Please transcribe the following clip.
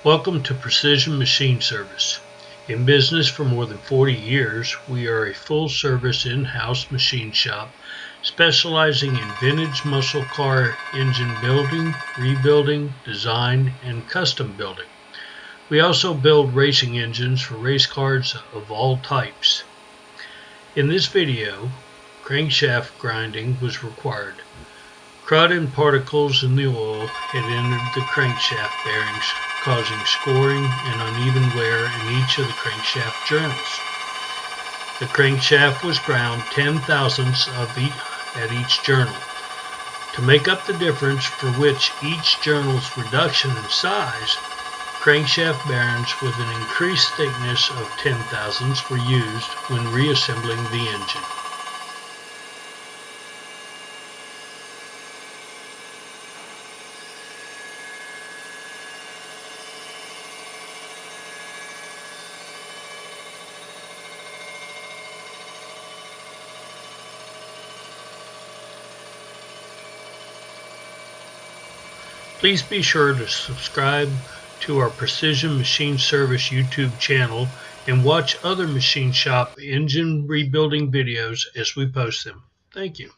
Welcome to Precision Machine Service. In business for more than 40 years, we are a full-service in-house machine shop specializing in vintage muscle car engine building, rebuilding, design, and custom building. We also build racing engines for race cars of all types. In this video, crankshaft grinding was required. Crud and particles in the oil had entered the crankshaft bearings, causing scoring and uneven wear in each of the crankshaft journals. The crankshaft was ground 10/1000ths at each journal. To make up the difference for which each journal's reduction in size, crankshaft bearings with an increased thickness of 10/1000ths were used when reassembling the engine. Please be sure to subscribe to our Precision Machine Service YouTube channel and watch other machine shop engine rebuilding videos as we post them. Thank you.